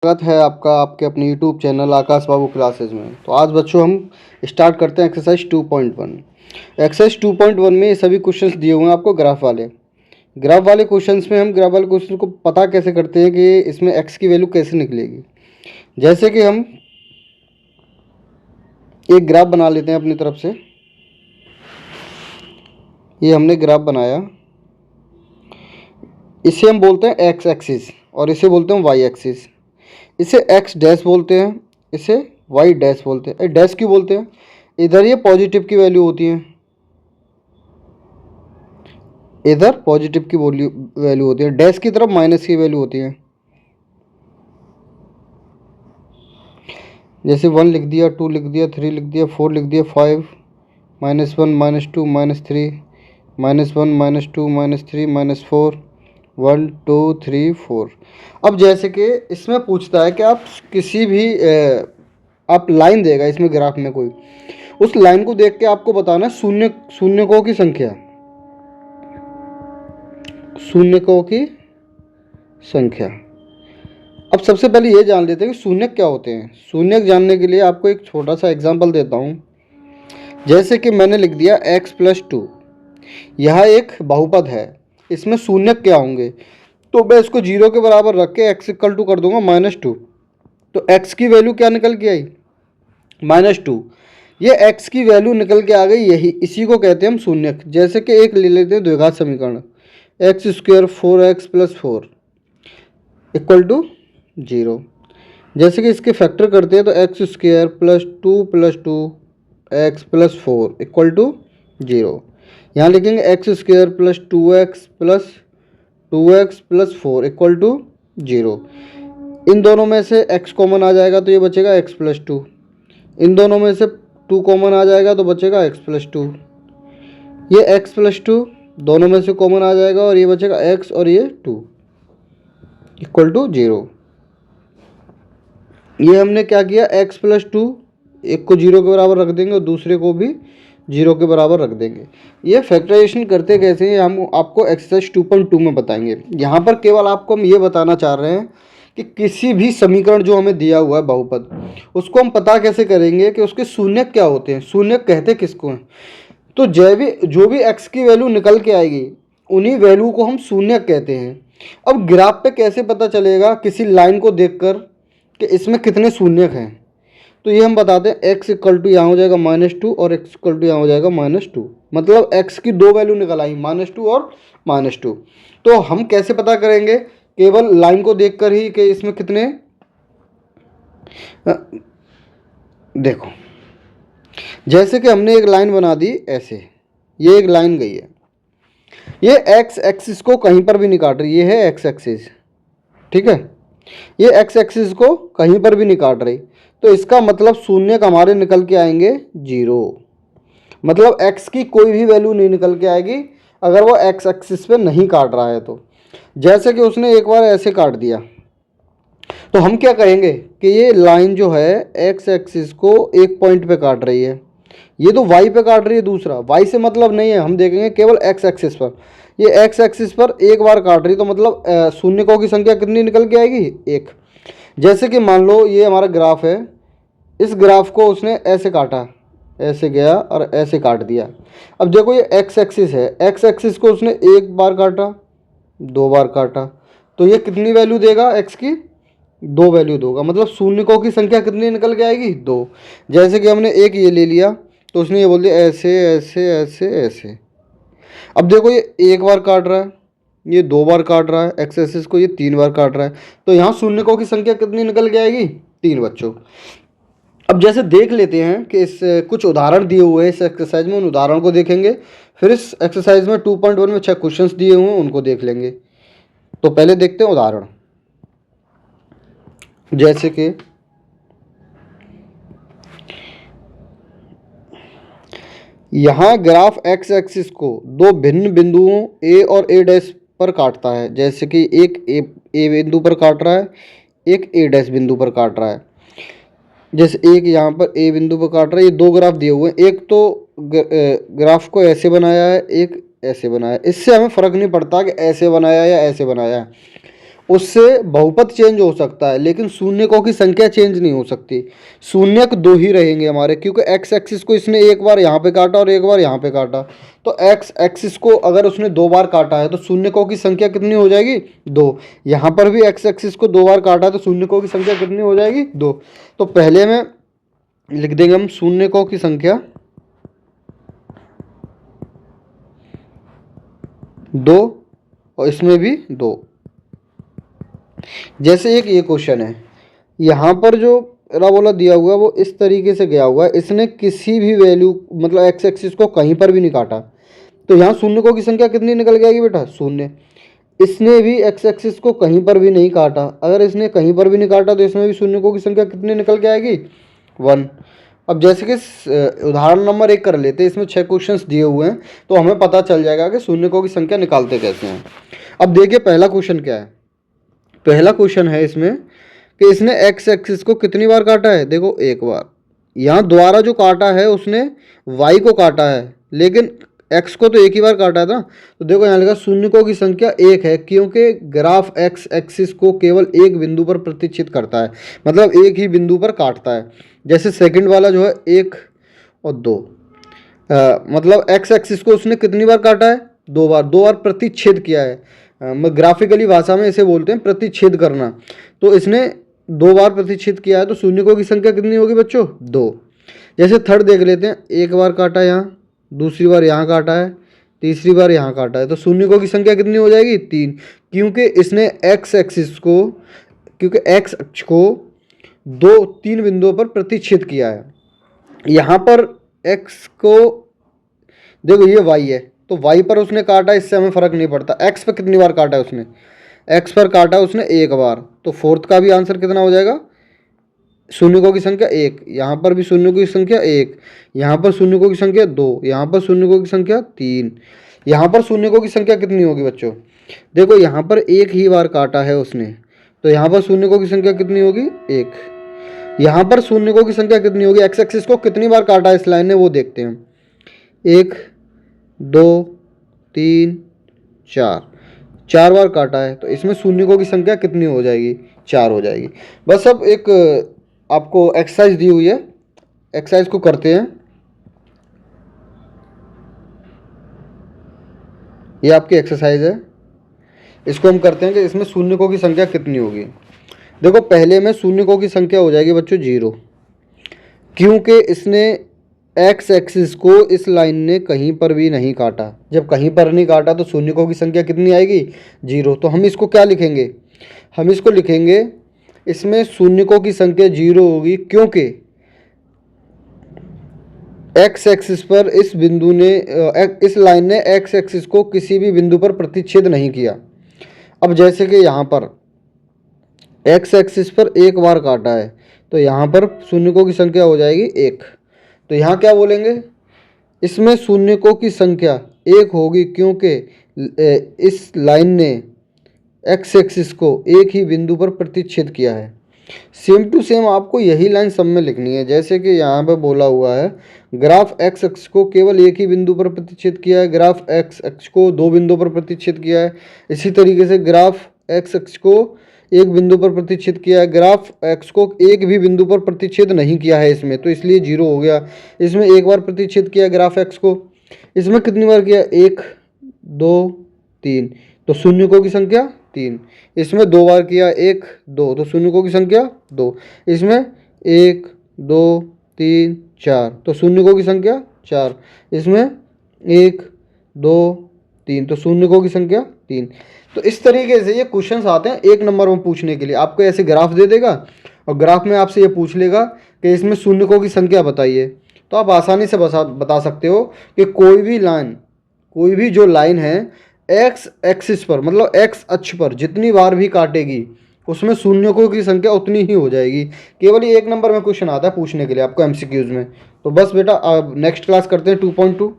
स्वागत है आपका आपके अपने यूट्यूब चैनल आकाश बाबू क्लासेज में। तो आज बच्चों हम स्टार्ट करते हैं एक्सरसाइज 2.1। एक्सरसाइज 2.1 में ये सभी क्वेश्चंस दिए हुए हैं आपको ग्राफ वाले क्वेश्चंस में हम ग्राफ वाले क्वेश्चन को पता कैसे करते हैं कि इसमें एक्स की वैल्यू कैसे निकलेगी। जैसे कि हम एक ग्राफ बना लेते हैं अपनी तरफ से। ये हमने ग्राफ बनाया, इसे हम बोलते हैं एक्स एक्सिस और इसे बोलते हैं वाई एक्सिस। इसे एक्स डैश बोलते हैं, इसे वाई डैश बोलते हैं। डैश क्यों बोलते हैं? इधर ये पॉजिटिव की वैल्यू होती है, इधर पॉजिटिव की वैल्यू होती है, डैश की तरफ माइनस की वैल्यू होती है। जैसे 1 लिख दिया, 2 लिख दिया, 3 लिख दिया, 4 लिख दिया, 5 -1 -2 -3 -1 -2 -3 -4 1 2 3 4। अब जैसे कि इसमें पूछता है कि आप किसी भी आप लाइन देगा इसमें ग्राफ में कोई, उस लाइन को देख के आपको बताना शून्यकों की संख्या, शून्यकों की संख्या। अब सबसे पहले ये जान लेते हैं कि शून्यक क्या होते हैं। शून्यक जानने के लिए आपको एक छोटा सा एग्जांपल देता हूँ। जैसे कि मैंने लिख दिया x + 2, यह एक बहुपद है, इसमें शून्यक क्या होंगे? तो मैं इसको 0 के बराबर रख के x = कर दूंगा -2। तो x की वैल्यू क्या निकल के आई? -2। ये x की वैल्यू निकल के आ गई, यही इसी को कहते हैं हम शून्यक। जैसे कि एक ले लेते हैं द्विघात समीकरण, x² 4x + 4 = 0। जैसे कि इसके फैक्टर करते हैं तो x² + 2 + 2x + 4 = 0। यहाँ लिखेंगे x² + 2x + 2x + 4 = 0। इन दोनों में से x कॉमन आ जाएगा तो ये बचेगा x + 2। इन दोनों में से 2 कॉमन आ जाएगा तो बचेगा x + 2। ये x + 2 दोनों में से कॉमन आ जाएगा और ये बचेगा x और ये 2 = 0। ये हमने क्या किया, x + 2 एक को 0 के बराबर रख देंगे और दूसरे को भी 0 के बराबर रख देंगे। ये फैक्टराइजेशन करते कैसे हैं हम आपको एक्सरसाइज 2.2 में बताएंगे। यहाँ पर केवल आपको हम ये बताना चाह रहे हैं कि किसी भी समीकरण जो हमें दिया हुआ है बहुपद, उसको हम पता कैसे करेंगे कि उसके शून्यक क्या होते हैं, शून्यक कहते किसको हैं। तो जो भी x की वैल्यू निकल के आएगी उन्हीं वैल्यू को हम शून्यक कहते हैं। अब ग्राफ पे कैसे पता चलेगा किसी लाइन को देखकर कि इसमें कितने शून्यक हैं? तो ये हम बताते हैं x = यहाँ हो जाएगा -2 और x = यहाँ हो जाएगा -2। मतलब x की दो वैल्यू निकल आई, -2 और -2। तो हम कैसे पता करेंगे? केवल लाइन को देखकर ही कि इसमें कितने, देखो जैसे कि हमने एक लाइन बना दी ऐसे, ये एक लाइन गई है, ये x एक्सिस को कहीं पर भी नहीं काट रही, ये है x एक्सिस, ठीक है, ये x एक्सिस को कहीं पर भी नहीं काट रही। तो इसका मतलब शून्यक हमारे निकल के आएंगे 0। मतलब x की कोई भी वैल्यू नहीं निकल के आएगी अगर वो x एक्सिस पे नहीं काट रहा है। तो जैसे कि उसने एक बार ऐसे काट दिया तो हम क्या कहेंगे कि ये लाइन जो है x एक्सिस को एक पॉइंट पे काट रही है, ये तो y पे काट रही है दूसरा, y से मतलब नहीं है, हम देखेंगे केवल x एक्सिस पर। ये x एक्सिस पर एक बार काट रही तो मतलब शून्यकों की संख्या कितनी निकल के आएगी? 1। जैसे कि मान लो ये हमारा ग्राफ है, इस ग्राफ को उसने ऐसे काटा, ऐसे गया और ऐसे काट दिया। अब देखो ये x एक्सिस है, x एक्सिस को उसने एक बार काटा, 2 बार काटा, तो ये कितनी वैल्यू देगा x की? 2 वैल्यू देगा। मतलब शून्यकों की संख्या कितनी निकल के आएगी? 2। जैसे कि हमने एक ये ले लिया तो उसने ये बोल दिया ऐसे ऐसे ऐसे ऐसे। अब देखो ये एक बार काट रहा है, ये 2 बार काट रहा है, एक्स एक्सिस को ये 3 बार काट रहा है। तो यहाँ शून्यकों की संख्या कितनी निकल के आएगी? 3 बच्चों। अब जैसे देख लेते हैं कि इस कुछ उदाहरण दिए हुए हैं इस एक्सरसाइज में, उन उदाहरण को देखेंगे। फिर इस एक्सरसाइज में 2.1 में 6 क्वेश्चंस दिए हुए हैं, उनको देख लेंगे। तो पहले देखते हैं उदाहरण। जैसे कि यहाँ ग्राफ x एक्सिस को दो भिन्न बिंदुओं a और a' पर काटता है। जैसे कि एक a बिंदु पर काट रहा है, एक a' बिंदु पर काट रहा है। जैसे एक यहाँ पर a बिंदु पर काट रहा है। ये दो ग्राफ दिए हुए हैं, एक तो ग्राफ को ऐसे बनाया है, एक ऐसे बनाया है। इससे हमें फ़र्क नहीं पड़ता कि ऐसे बनाया या ऐसे बनाया है। उससे बहुपद चेंज हो सकता है, लेकिन शून्यकों की संख्या चेंज नहीं हो सकती। शून्यक दो ही रहेंगे हमारे, क्योंकि एक्स एक्सिस को इसने एक बार यहाँ पे काटा और एक बार यहाँ पे काटा। तो एक्स एक्सिस को अगर उसने दो बार काटा है तो शून्यकों की संख्या कितनी हो जाएगी? दो। यहाँ पर भी एक्स एक्सिस को दो बार काटा है तो शून्यकों की संख्या कितनी हो जाएगी? दो। तो पहले में लिख देंगे हम शून्यकों की संख्या दो, और इसमें भी दो। जैसे एक ये क्वेश्चन है, यहाँ पर जो पैराबोला दिया हुआ है वो इस तरीके से गया हुआ है, इसने किसी भी वैल्यू मतलब एक्स एक्सिस को कहीं पर भी नहीं काटा, तो यहाँ शून्यकों की संख्या कितनी निकल के आएगी बेटा? शून्य। इसने भी एक्स एक्सिस को कहीं पर भी नहीं काटा, अगर इसने कहीं पर भी नहीं काटा तो इसमें भी शून्यकों की संख्या कितनी निकल के आएगी? 1। अब जैसे कि उदाहरण नंबर 1 कर लेते हैं, इसमें 6 क्वेश्चंस दिए हुए हैं तो हमें पता चल जाएगा कि शून्यकों की संख्या निकालते कैसे हैं। अब देखिए पहला क्वेश्चन क्या है। पहला क्वेश्चन है इसमें कि इसने एक्स एक्सिस को कितनी बार काटा है? देखो एक बार। यहाँ द्वारा जो काटा है उसने वाई को काटा है, लेकिन एक्स को तो एक ही बार काटा था। तो देखो यहाँ लिखा शून्यकों की संख्या 1 है, क्योंकि ग्राफ एक्स एक्सिस को केवल एक बिंदु पर प्रतिच्छेद करता है, मतलब एक ही बिंदु पर काटता है। जैसे सेकंड वाला जो है 1 और 2, मतलब एक्स एक्सिस को उसने कितनी बार काटा है? 2 बार। 2 बार प्रतिच्छेद किया है, ग्राफिकली भाषा में इसे बोलते हैं प्रतिच्छेद करना। तो इसने 2 बार प्रतिच्छेद किया है, तो शून्यकों की संख्या कितनी होगी बच्चों? 2। जैसे थर्ड देख लेते हैं, एक बार काटा यहाँ, दूसरी बार यहाँ काटा है, तीसरी बार यहाँ काटा है, तो शून्यकों की संख्या कितनी हो जाएगी? 3, क्योंकि इसने एक्स एक्सिस को, क्योंकि एक्स अक्ष को 3 बिंदुओं पर प्रतिच्छेद किया है। यहाँ पर एक्स को देखो ये वाई है, तो वाई पर उसने काटा, इससे हमें फ़र्क नहीं पड़ता। एक्स पर कितनी बार काटा है उसने? एक्स पर काटा उसने एक बार, तो फोर्थ का भी आंसर कितना हो जाएगा? शून्यकों की संख्या 1। यहाँ पर भी शून्यकों की संख्या 1, यहाँ पर शून्यकों की संख्या 2, यहाँ पर शून्यकों की संख्या 3। यहाँ पर शून्यकों की संख्या कितनी होगी बच्चों? देखो यहाँ पर एक ही बार काटा है उसने, तो यहाँ पर शून्यकों की संख्या कितनी होगी? 1। यहाँ पर शून्यकों की संख्या कितनी होगी? एक्स एक्सिस को कितनी बार काटा है इस लाइन ने, वो देखते हैं। 1 2 3 4 बार काटा है, तो इसमें शून्यकों की संख्या कितनी हो जाएगी? 4 हो जाएगी। बस अब एक आपको एक्सरसाइज दी हुई है, एक्सरसाइज को करते हैं। ये आपकी एक्सरसाइज है, इसको हम करते हैं कि इसमें शून्यकों की संख्या कितनी होगी। देखो पहले में शून्यकों की संख्या हो जाएगी बच्चों 0, क्योंकि इसने एक्स एक्सिस को इस लाइन ने कहीं पर भी नहीं काटा। जब कहीं पर नहीं काटा तो शून्यकों की संख्या कितनी आएगी? 0। तो हम इसको क्या लिखेंगे? हम इसको लिखेंगे, इसमें शून्यकों की संख्या 0 होगी, क्योंकि एक्स एक्सिस पर इस बिंदु ने, इस लाइन ने एक्स एक्सिस को किसी भी बिंदु पर प्रतिच्छेद नहीं किया। अब जैसे कि यहाँ पर एक्स एक्सिस पर एक बार काटा है, तो यहाँ पर शून्यकों की संख्या हो जाएगी 1। तो यहाँ क्या बोलेंगे? इसमें शून्यकों की संख्या 1 होगी, क्योंकि इस लाइन ने एक्स एक्सिस को एक ही बिंदु पर प्रतिच्छेद किया है। सेम टू सेम आपको यही लाइन सब में लिखनी है। जैसे कि यहाँ पर बोला हुआ है ग्राफ एक्स अक्ष को केवल एक ही बिंदु पर प्रतिच्छेद किया है, ग्राफ एक्स अक्ष को 2 बिंदुओं पर प्रतिच्छेद किया है। इसी तरीके से ग्राफ एक्स अक्ष को एक बिंदु पर प्रतिच्छेद किया है, ग्राफ एक्स को एक भी बिंदु पर प्रतिच्छेद नहीं किया है इसमें, तो इसलिए 0 हो गया। इसमें एक बार प्रतिच्छेद किया ग्राफ एक्स को, इसमें कितनी बार किया? 1 2 3, तो शून्यकों की संख्या 3। इसमें 2 बार किया, 1 2, तो शून्यकों की संख्या 2। इसमें 1 2 3 4, तो शून्यकों की संख्या 4। इसमें 1 2 3, तो शून्यकों की संख्या 3। तो इस तरीके से ये क्वेश्चंस आते हैं 1 नंबर में पूछने के लिए। आपको ऐसे ग्राफ दे देगा और ग्राफ में आपसे ये पूछ लेगा कि इसमें शून्यकों की संख्या बताइए, तो आप आसानी से बता सकते हो कि कोई भी लाइन, कोई भी जो लाइन है एक्स एक्सिस पर, मतलब एक्स अक्ष पर जितनी बार भी काटेगी उसमें शून्यकों की संख्या उतनी ही हो जाएगी। केवल ये 1 नंबर में क्वेश्चन आता है पूछने के लिए आपको एमसीक्यूज में। तो बस बेटा नेक्स्ट क्लास करते हैं 2.2।